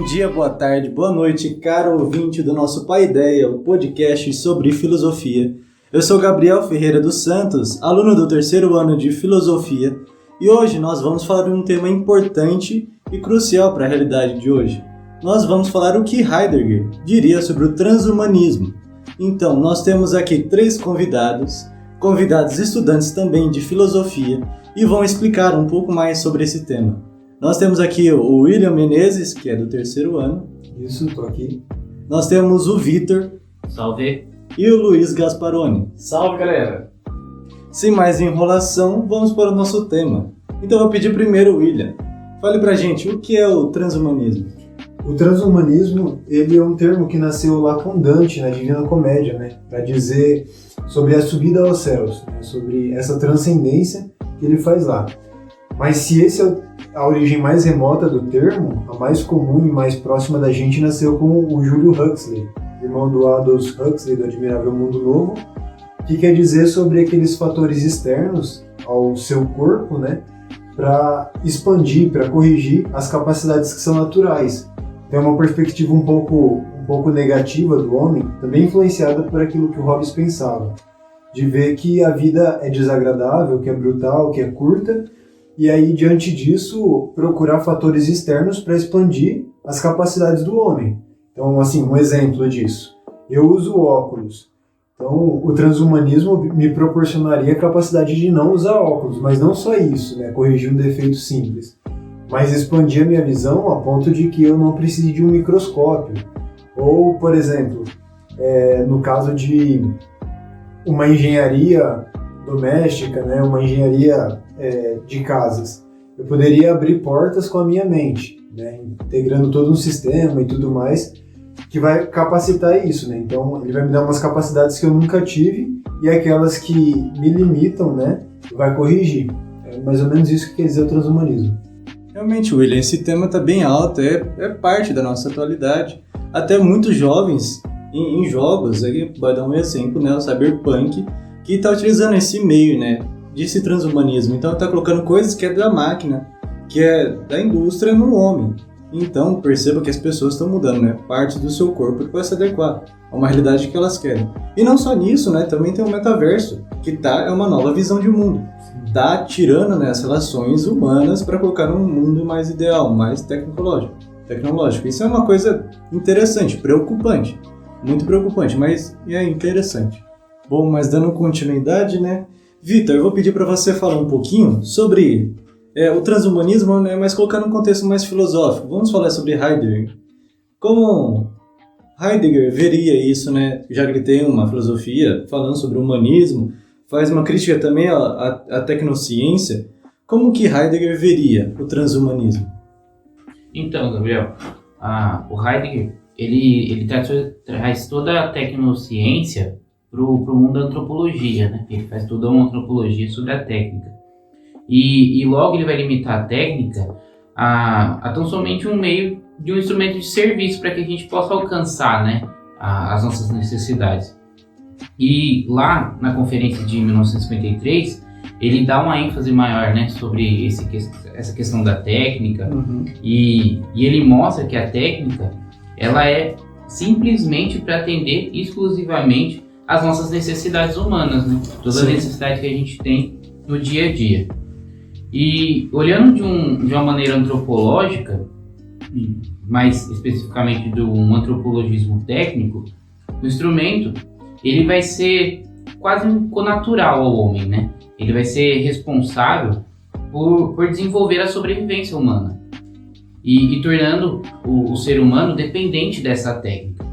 Bom dia, boa tarde, boa noite, caro ouvinte do nosso Paideia, o podcast sobre filosofia. Eu sou Gabriel Ferreira dos Santos, aluno do terceiro ano de filosofia, e hoje nós vamos falar de um tema importante e crucial para a realidade de hoje. Nós vamos falar o que Heidegger diria sobre o transhumanismo. Então, nós temos aqui 3 convidados estudantes também de filosofia, e vão explicar um pouco mais sobre esse tema. Nós temos aqui o William Menezes, que é do terceiro ano. Isso, tô aqui. Nós temos o Vitor. Salve. E o Luiz Gasparoni. Salve, galera. Sem mais enrolação, vamos para o nosso tema. Então eu vou pedir primeiro o William. Fale pra gente, o que é o transhumanismo? O transhumanismo, ele é um termo que nasceu lá com Dante, na Divina Comédia, né? Para dizer sobre a subida aos céus, né? Sobre essa transcendência que ele faz lá. Mas se esse é a origem mais remota do termo, a mais comum e mais próxima da gente nasceu com o Júlio Huxley, irmão do Aldous Huxley, do Admirável Mundo Novo, que quer dizer sobre aqueles fatores externos ao seu corpo, né, para expandir, para corrigir as capacidades que são naturais. Tem uma perspectiva um pouco negativa do homem, também influenciada por aquilo que o Hobbes pensava, de ver que a vida é desagradável, que é brutal, que é curta, e aí, diante disso, procurar fatores externos para expandir as capacidades do homem. Então, assim, um exemplo disso. Eu uso óculos. Então, o transhumanismo me proporcionaria a capacidade de não usar óculos, mas não só isso, né? Corrigir um defeito simples, mas expandir a minha visão a ponto de que eu não precise de um microscópio. Ou, por exemplo, no caso de uma engenharia doméstica, né? Uma engenharia de casas. Eu poderia abrir portas com a minha mente, né? Integrando todo um sistema e tudo mais, que vai capacitar isso, né? Então, ele vai me dar umas capacidades que eu nunca tive e aquelas que me limitam, né? Vai corrigir. É mais ou menos isso que quer dizer o transhumanismo. Realmente, William, esse tema está bem alto, é parte da nossa atualidade. Até muitos jovens em jogos, aí vai dar um exemplo, né? O Cyberpunk, que está utilizando esse meio, né? Desse transhumanismo. Então está colocando coisas que é da máquina, que é da indústria no homem. Então perceba que as pessoas estão mudando, né? Parte do seu corpo que vai se adequar a uma realidade que elas querem. E não só nisso, né? Também tem o metaverso, que é uma nova visão de mundo. Tá tirando, né, as relações humanas para colocar um mundo mais ideal, mais tecnológico. Isso é uma coisa interessante, preocupante. Muito preocupante, mas é interessante. Bom, mas dando continuidade, né? Vitor, eu vou pedir para você falar um pouquinho sobre o transhumanismo, né, mas colocar num contexto mais filosófico. Vamos falar sobre Heidegger. Como Heidegger veria isso, né, já que ele tem uma filosofia falando sobre o humanismo, faz uma crítica também à tecnociência. Como que Heidegger veria o transhumanismo? Então, Gabriel, o Heidegger ele traz toda a tecnociência para o mundo da antropologia, né? Ele faz toda uma antropologia sobre a técnica. E logo ele vai limitar a técnica a tão somente um meio de um instrumento de serviço para que a gente possa alcançar, né, as nossas necessidades. E lá na conferência de 1953, ele dá uma ênfase maior, né, sobre essa questão da técnica. Uhum. E ele mostra que a técnica ela é simplesmente para atender exclusivamente as nossas necessidades humanas, né? Toda a necessidade que a gente tem no dia a dia. E olhando de uma maneira antropológica, mais especificamente de um antropologismo técnico, o instrumento ele vai ser quase connatural ao homem, né? Ele vai ser responsável por desenvolver a sobrevivência humana e tornando o ser humano dependente dessa técnica.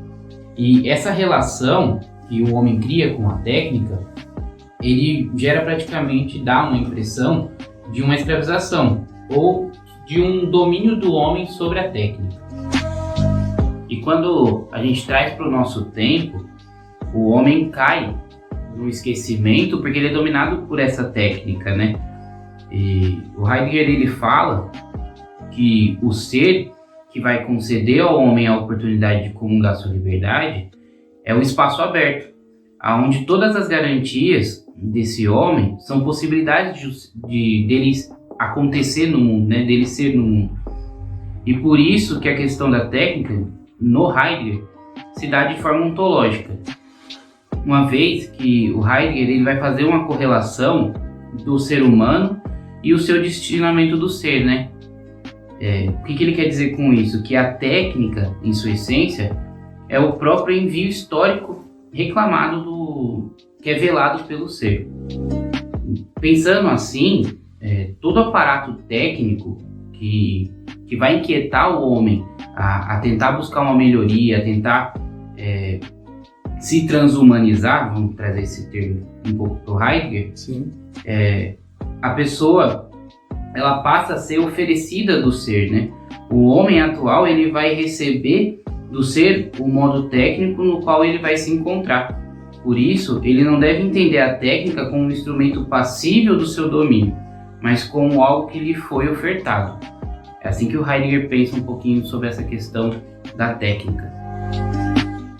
E essa relação que o homem cria com a técnica, ele gera praticamente, dá uma impressão de uma escravização ou de um domínio do homem sobre a técnica. E quando a gente traz para o nosso tempo, o homem cai no esquecimento porque ele é dominado por essa técnica, né? E o Heidegger ele fala que o ser que vai conceder ao homem a oportunidade de comungar sua liberdade é o espaço aberto, onde todas as garantias desse homem são possibilidades dele acontecer no mundo, né? Dele ser no mundo. E por isso que a questão da técnica, no Heidegger, se dá de forma ontológica. Uma vez que o Heidegger ele vai fazer uma correlação do ser humano e o seu destinamento do ser, né? O que ele quer dizer com isso? Que a técnica, em sua essência, é o próprio envio histórico reclamado que é velado pelo ser. Pensando assim, todo aparato técnico que vai inquietar o homem a tentar buscar uma melhoria, a tentar se transhumanizar, vamos trazer esse termo um pouco para o Heidegger. Sim. A pessoa ela passa a ser oferecida do ser, né? O homem atual ele vai receber do ser o modo técnico no qual ele vai se encontrar. Por isso, ele não deve entender a técnica como um instrumento passível do seu domínio, mas como algo que lhe foi ofertado. É assim que o Heidegger pensa um pouquinho sobre essa questão da técnica.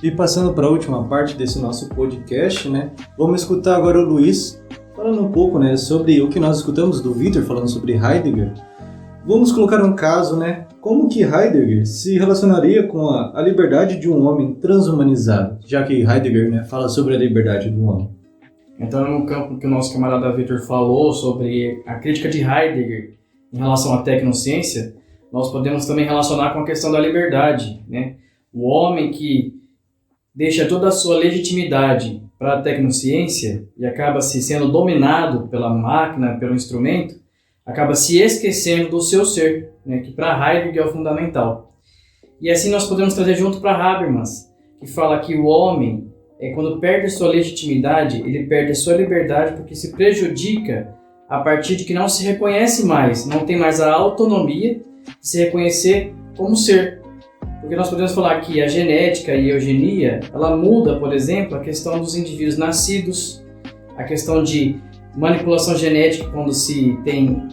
E passando para a última parte desse nosso podcast, né? Vamos escutar agora o Luiz falando um pouco, né, sobre o que nós escutamos do Victor falando sobre Heidegger. Vamos colocar um caso, né? Como que Heidegger se relacionaria com a liberdade de um homem transhumanizado, já que Heidegger, né, fala sobre a liberdade do homem. Então, no campo que o nosso camarada Victor falou sobre a crítica de Heidegger em relação à tecnociência, nós podemos também relacionar com a questão da liberdade, né? O homem que deixa toda a sua legitimidade para a tecnociência e acaba se sendo dominado pela máquina, pelo instrumento, acaba se esquecendo do seu ser, né, que para Heidegger é o fundamental. E assim nós podemos trazer junto para Habermas, que fala que o homem, quando perde sua legitimidade, ele perde a sua liberdade porque se prejudica a partir de que não se reconhece mais, não tem mais a autonomia de se reconhecer como ser. Porque nós podemos falar que a genética e a eugenia, ela muda, por exemplo, a questão dos indivíduos nascidos, a questão de manipulação genética quando se tem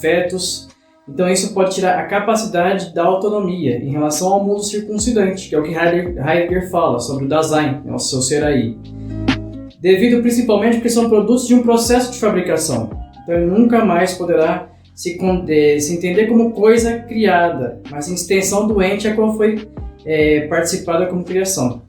fetos. Então isso pode tirar a capacidade da autonomia em relação ao mundo circuncidante, que é o que Heidegger fala sobre o Dasein, o seu ser aí. Devido principalmente porque são produtos de um processo de fabricação. Então ele nunca mais poderá se entender como coisa criada, mas em extensão do ente a qual foi participada como criação.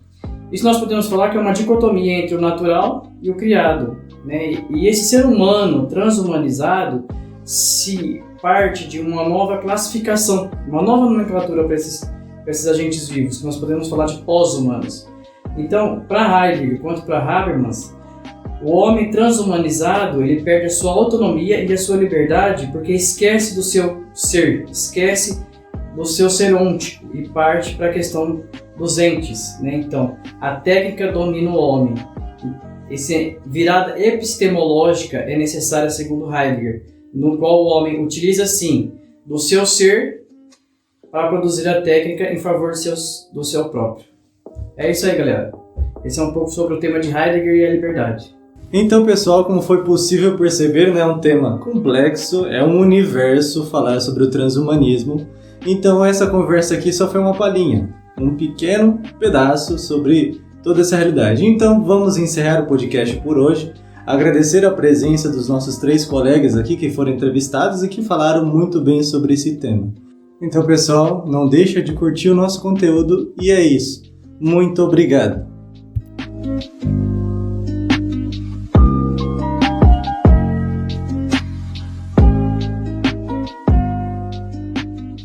Isso nós podemos falar que é uma dicotomia entre o natural e o criado, né? E esse ser humano transhumanizado se parte de uma nova classificação, uma nova nomenclatura para esses agentes vivos, que nós podemos falar de pós-humanos. Então, para Heidegger quanto para Habermas, o homem transhumanizado ele perde a sua autonomia e a sua liberdade porque esquece do seu ser, esquece do seu ser ôntico e parte para a questão dos entes, né? Então, a técnica domina o homem. Essa virada epistemológica é necessária segundo Heidegger, no qual o homem utiliza, sim, do seu ser para produzir a técnica em favor do seu próprio. É isso aí, galera. Esse é um pouco sobre o tema de Heidegger e a liberdade. Então, pessoal, como foi possível perceber, né, é um tema complexo, é um universo falar sobre o transhumanismo. Então, essa conversa aqui só foi uma palhinha, um pequeno pedaço sobre toda essa realidade. Então, vamos encerrar o podcast por hoje. Agradecer a presença dos nossos 3 colegas aqui que foram entrevistados e que falaram muito bem sobre esse tema. Então, pessoal, não deixa de curtir o nosso conteúdo e é isso. Muito obrigado!